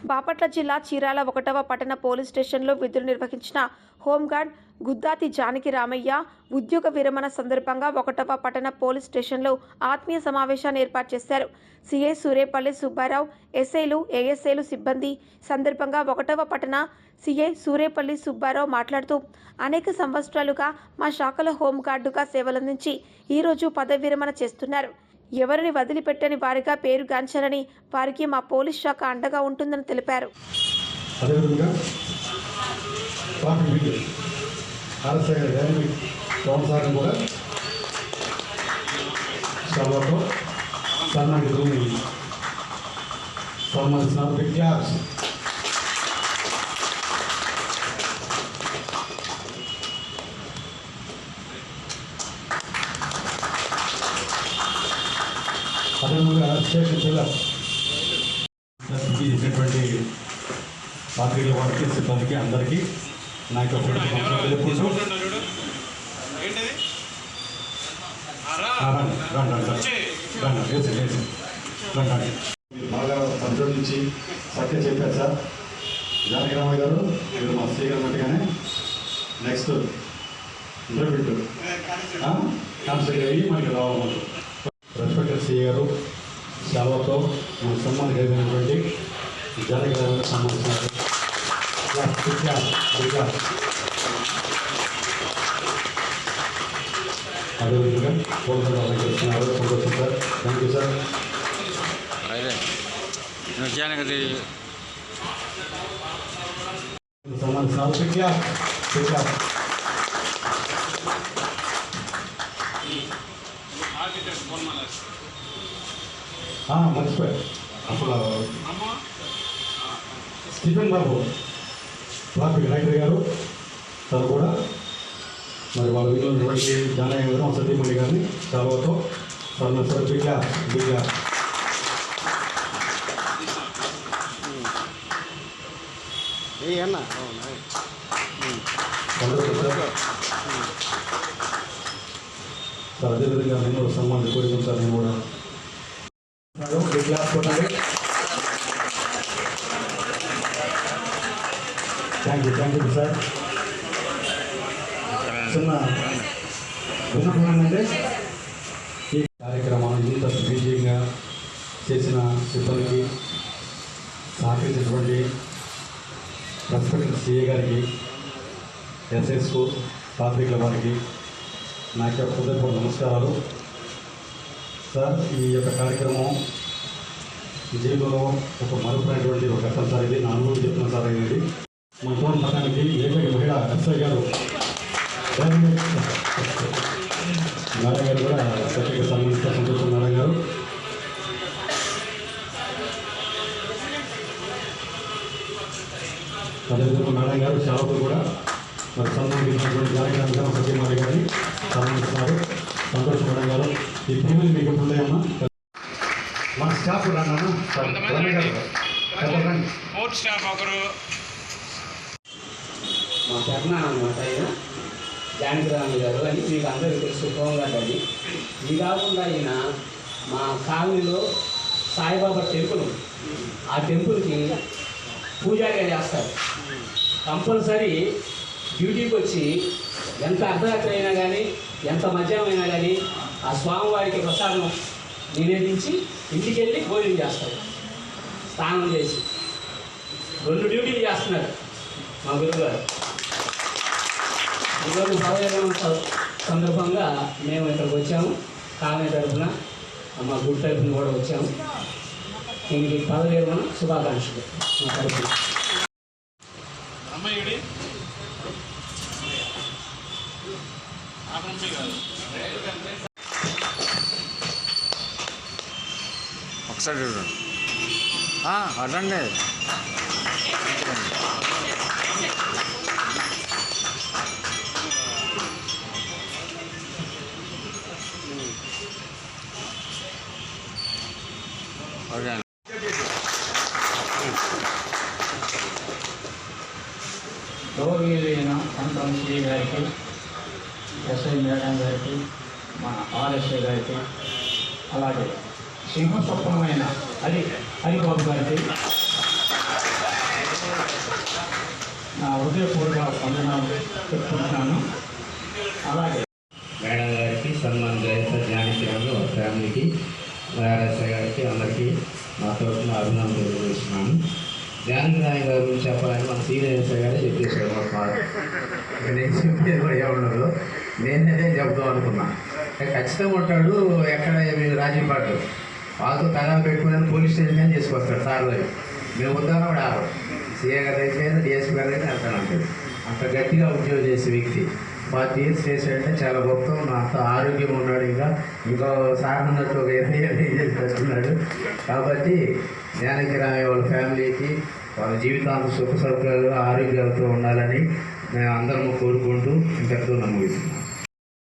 బాపట్ల జిల్లా చీరాల 1వ పట్టణ పోలీస్ స్టేషన్లో విధులు నిర్వహించిన హోంగార్డ్ గుద్దాతి జానకి రామయ్య ఉద్యోగ విరమణ సందర్భంగా 1వ పట్టణ పోలీస్ స్టేషన్లో ఆత్మీయ సమావేశాన్ని ఏర్పాటు చేశారు. సిఐ సూరేపల్లి సుబ్బారావు, ఎస్ఐలు, ఏఎస్ఐలు సిబ్బంది సందర్భంగా 1వ పట్టణ సిఐ సూరేపల్లి సుబ్బారావు మాట్లాడుతూ అనేక సంవత్సరాలుగా మా శాఖలో హోంగార్డుగా సేవలందించి ఈరోజు పదవి విరమణ చేస్తున్నారు. ఎవరిని వదిలిపెట్టని వారిగా పేరుగాంచాలని వారికి మా పోలీస్ శాఖ అండగా ఉంటుందని తెలిపారు. అదేవిధంగా స్టేషన్ పిల్లర్ చేసినటువంటి పాత్రికేయుల వారికి, సిబ్బందికి, అందరికీ నా యొక్క తెలుపుకుంటూ బాగా సంతోషించి సత్యం చెప్పారు సార్. జానకి రామయ్య గారు మీరు మా సీ గారు అన్నట్టుగానే నెక్స్ట్ ఇంటర్వ్యూ కాన్సెప్ట్ అయ్యి మనకి రావాలి. రెస్పెక్టెడ్ సీ గారు సెలవుతో మన సన్మానం కలిగినటువంటి జానకి రామయ్య సంబంధించినారు. అదేవిధంగా కోరుకుంటూ చేస్తున్నారు. సంతోషం సార్. Thank you sir. సంబంధించిన మర్చిపోయారు అసలు స్టీఫెన్ బాబు ట్రాఫిక్ రైటర్ గారు తను కూడా మరి వాళ్ళ వీళ్ళు ఉన్నటువంటి జానయ్య గారు సతీమణి గారిని సెలవుతో సార్ బిగ్గా సార్ అదేవిధంగా నేను సన్మానం కోరుకుంటాను. సార్ నేను కూడా థ్యాంక్ యూ సార్. చిన్న విన్నపం ఏంటంటే ఈ కార్యక్రమాన్ని ఇంత విజయంగా చేసిన సిబ్బందికి, సహకరించినటువంటి రెస్పెక్టెడ్ సిఏ గారికి, ఎస్ఎస్కు, పాత్రికేయుల వారికి నా యొక్క హృదయపూర్వక నమస్కారాలు. సార్ ఈ యొక్క కార్యక్రమం జీవితంలో ఒక మరుపునటువంటి ఒక ఘట్టం సార్. ఇది నా అనుభూతి చెప్తున్నాను సార్. అనేది మన తోటి పట్టణానికి ఏకైక మహిళ ఎస్ఐ గారు నారాయణ గారు కూడా ప్రత్యేక సంబంధించిన సంతోషం. నారాయణ గారు అదేవిధంగా నారాయణ గారు సేవకులు కూడా మరి సన్మానించినటువంటి జానకి గారు సత్యమారి గారిని సన్మానిస్తున్నారు. సంతోషం. మేడం గారు ఈ ప్రేమలు మీకు ఉంటాయమ్మా. మా స్టాఫ్ మా పెద్దనాన్న అనమాట ఆయన జానకి రామయ్య గారు అని మీకు అందరికీ తెలుసు. హోంగార్డ్ అని. ఇది కాకుండా ఆయన మా కాలనీలో సాయిబాబా టెంపుల్, ఆ టెంపుల్కి పూజారిగా చేస్తారు. కంపల్సరీ డ్యూటీకి వచ్చి ఎంత అర్ధరాత్రి అయినా కానీ, ఎంత మధ్యాహ్నం అయినా కానీ ఆ స్వామివారికి ప్రసాదం నివేదించి ఇంటికి వెళ్ళి భోజనం చేస్తారు. స్నానం చేసి 2 డ్యూటీలు చేస్తున్నారు మా గురువుగారు. ఈరోజు పదవిరమణ సందర్భంగా మేము ఇక్కడికి వచ్చాము. కాలనీ తరఫున, మా గుడి తరఫున కూడా వచ్చాము. దీనికి పదవిరమణ శుభాకాంక్షలు మా తరఫున. ఒకసారి చూడండి. అదండి ఓకే. గౌరవనీయులైన సంతం శ్రీ గారికి, ఎస్ఐ మేడం గారికి, మా ఆర్ఎస్ఐ గారికి, అలాగే సింహస్వప్నమైన హరిబాబు గారికి నా హృదయపూర్వక వందనాలు చెప్పుకుంటున్నాను. అలాగే మేడం గారికి, సన్మాన్ గ్రహీత జానకిరామ్ ఫ్యామిలీకి, ఆర్ఎస్ఐ గారికి అందరికీ నా తరఫున అభినందనలు తెలియజేస్తున్నాను. జానకిరామ్ గారి గురించి చెప్పాలని మన సీనియర్ ఎస్ఐ గారే చెప్పేశారు. మాకు నేను చెప్పేది కూడా ఏమన్నారు, నేనే చెప్తాం అనుకున్నా. ఖచ్చితంగా ఉంటాడు, ఎక్కడ మీరు రాజీపాటు వాళ్ళతో తగాలు పెట్టుకుని పోలీస్ స్టేషన్ చేసుకొస్తాడు సార్లు. మేము వద్దామని కూడా ఆరు సీఏ గారు అయితే డిఎస్పీ గారు అయితే అంటాను. అంత గట్టిగా ఉద్యోగం చేసే వ్యక్తి 40 years చేశాడంటే చాలా గొప్ప. అంత ఆరోగ్యం ఉన్నాడు. ఇంకో సాధనట్టు ఒక 20 years చేస్తున్నాడు. కాబట్టి జానకిరామయ్య వాళ్ళ ఫ్యామిలీకి వాళ్ళ జీవితాంతం సుఖ సౌకర్యాలు ఆరోగ్యాలతో ఉండాలని మేము అందరము కోరుకుంటూ ఇంతటితో నమ్ముతున్నాం.